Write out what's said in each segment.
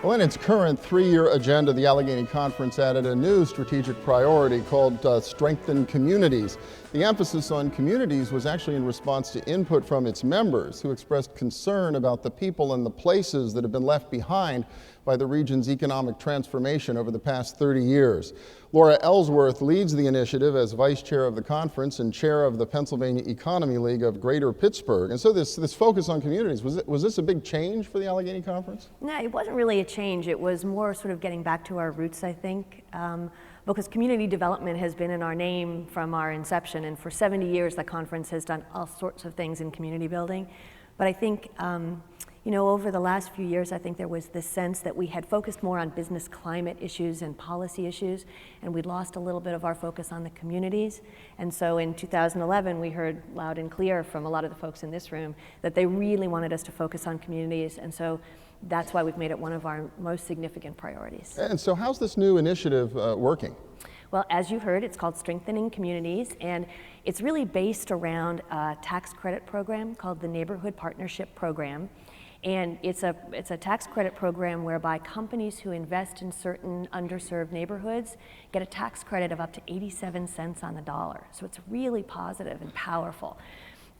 Well, in its current three-year agenda, the Allegheny Conference added a new strategic priority called Strengthen Communities. The emphasis on communities was actually in response to input from its members who expressed concern about the people and the places that have been left behind by the region's economic transformation over the past 30 years. Laura Ellsworth leads the initiative as vice chair of the conference and chair of the Pennsylvania Economy League of Greater Pittsburgh. And so this focus on communities, was this a big change for the Allegheny Conference? No, it wasn't really a change. It was more sort of getting back to our roots, I think, because community development has been in our name from our inception. And for 70 years, the conference has done all sorts of things in community building. But I think, over the last few years, I think there was this sense that we had focused more on business climate issues and policy issues, and we'd lost a little bit of our focus on the communities. And so in 2011, we heard loud and clear from a lot of the folks in this room that they really wanted us to focus on communities. And so that's why we've made it one of our most significant priorities. And so how's this new initiative working? Well, as you heard, it's called Strengthening Communities, and it's really based around a tax credit program called the Neighborhood Partnership Program. And it's a tax credit program whereby companies who invest in certain underserved neighborhoods get a tax credit of up to 87 cents on the dollar. So it's really positive and powerful.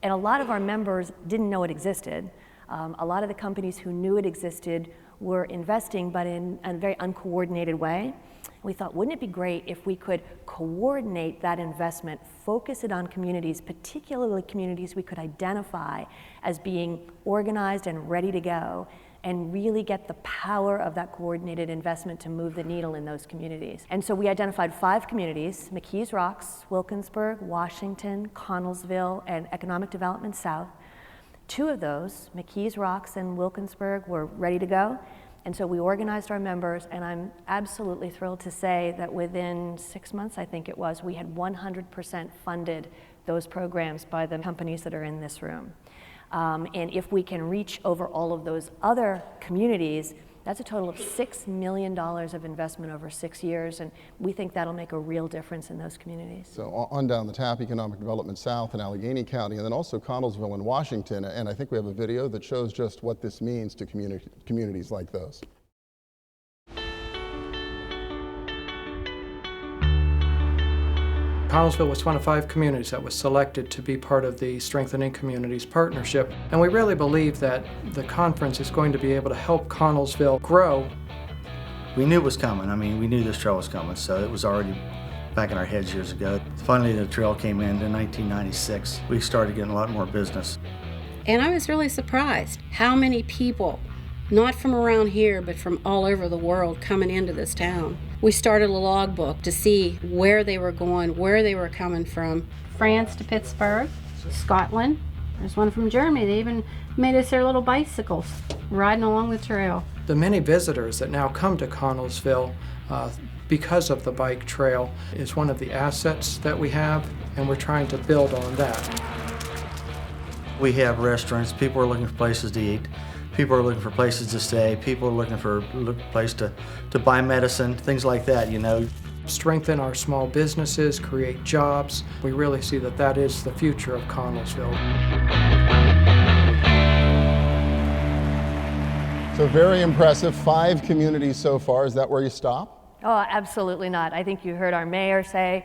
And a lot of our members didn't know it existed. A lot of the companies who knew it existed were investing, but in a very uncoordinated way. We thought, wouldn't it be great if we could coordinate that investment, focus it on communities, particularly communities we could identify as being organized and ready to go, and really get the power of that coordinated investment to move the needle in those communities. And so we identified 5 communities: McKees Rocks, Wilkinsburg, Washington, Connellsville, and Economic Development South. 2 of those, McKees Rocks and Wilkinsburg, were ready to go. And so we organized our members, and I'm absolutely thrilled to say that within 6 months, I think it was, we had 100% funded those programs by the companies that are in this room. And if we can reach over all of those other communities, that's a total of $6 million of investment over 6 years, and we think that'll make a real difference in those communities. So on down the tap, Economic Development South in Allegheny County, and then also Connellsville and Washington, and I think we have a video that shows just what this means to communities like those. Connellsville was one of 5 communities that was selected to be part of the Strengthening Communities Partnership. And we really believe that the conference is going to be able to help Connellsville grow. We knew it was coming. I mean, we knew this trail was coming, so it was already back in our heads years ago. Finally, the trail came in 1996. We started getting a lot more business. And I was really surprised how many people, not from around here, but from all over the world, coming into this town. We started a logbook to see where they were going, where they were coming from. France to Pittsburgh, Scotland. There's one from Germany. They even made us their little bicycles, riding along the trail. The many visitors that now come to Connellsville because of the bike trail is one of the assets that we have, and we're trying to build on that. We have restaurants. People are looking for places to eat. People are looking for places to stay. People are looking for a place to buy medicine, things like that, Strengthen our small businesses, create jobs. We really see that that is the future of Connellsville. So very impressive, 5 communities so far. Is that where you stop? Oh, absolutely not. I think you heard our mayor say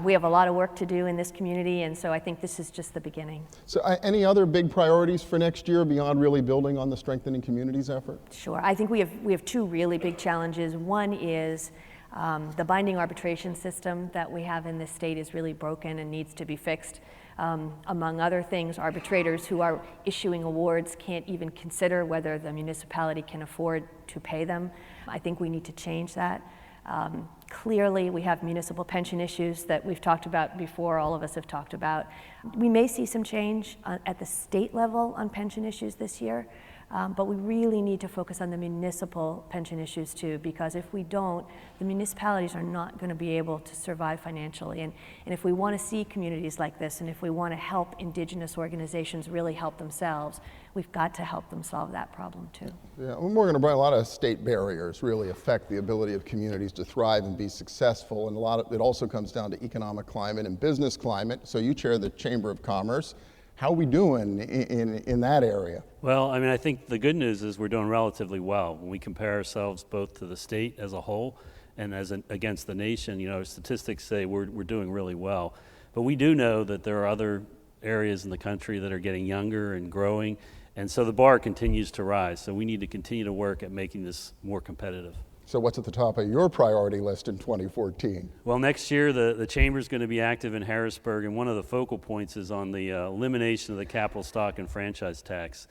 we have a lot of work to do in this community, and so I think this is just the beginning. So any other big priorities for next year beyond really building on the Strengthening Communities effort? Sure. I think we have 2 really big challenges. One is the binding arbitration system that we have in this state is really broken and needs to be fixed. Among other things, arbitrators who are issuing awards can't even consider whether the municipality can afford to pay them. I think we need to change that. Clearly, we have municipal pension issues that we've talked about before, all of us have talked about. We may see some change at the state level on pension issues this year, but we really need to focus on the municipal pension issues too, because if we don't, the municipalities are not going to be able to survive financially. And if we want to see communities like this, and if we want to help indigenous organizations really help themselves, we've got to help them solve that problem too. Yeah, Morgan O'Brien, a lot of state barriers really affect the ability of communities to thrive and be successful, and a lot of it also comes down to economic climate and business climate. So you chair the Chamber of Commerce. How are we doing in that area? Well, I mean, I think the good news is we're doing relatively well. When we compare ourselves both to the state as a whole and against the nation, you know, statistics say we're doing really well. But we do know that there are other areas in the country that are getting younger and growing, and so the bar continues to rise. So we need to continue to work at making this more competitive. So what's at the top of your priority list in 2014? Well, next year the Chamber is going to be active in Harrisburg, and one of the focal points is on the elimination of the capital stock and franchise tax.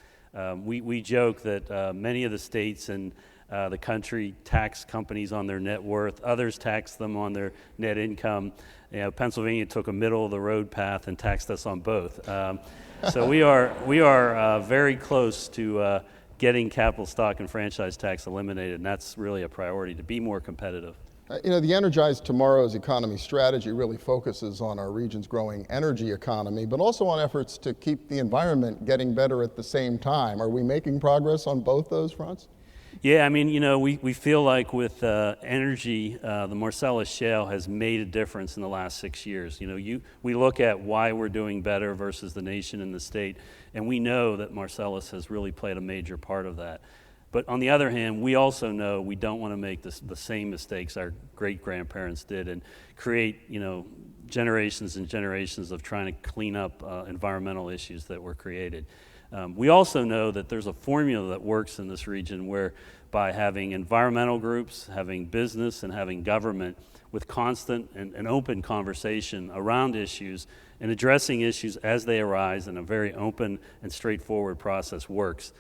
We joke that many of the states and the country tax companies on their net worth. Others tax them on their net income. You know, Pennsylvania took a middle-of-the-road path and taxed us on both. So we are very close to getting capital stock and franchise tax eliminated, and that's really a priority to be more competitive. You know, the Energize Tomorrow's economy strategy really focuses on our region's growing energy economy, but also on efforts to keep the environment getting better at the same time. Are we making progress on both those fronts? Yeah, I mean, you know, we feel like with energy, the Marcellus Shale has made a difference in the last 6 years. You know, we look at why we're doing better versus the nation and the state, and we know that Marcellus has really played a major part of that. But on the other hand, we also know we don't want to make the same mistakes our great-grandparents did and create, you know, generations and generations of trying to clean up environmental issues that were created. We also know that there's a formula that works in this region where by having environmental groups, having business, and having government with constant and open conversation around issues and addressing issues as they arise in a very open and straightforward process works.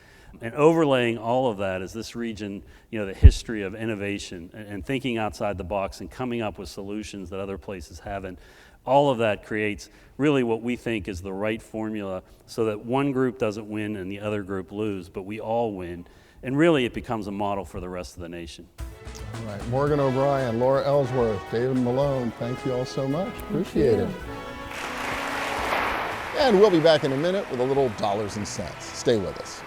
And overlaying all of that is this region, you know, the history of innovation and thinking outside the box and coming up with solutions that other places haven't. All of that creates really what we think is the right formula so that one group doesn't win and the other group lose, but we all win. And really it becomes a model for the rest of the nation. All right, Morgan O'Brien, Laura Ellsworth, David Malone, thank you all so much. Appreciate it. And we'll be back in a minute with a little dollars and cents. Stay with us.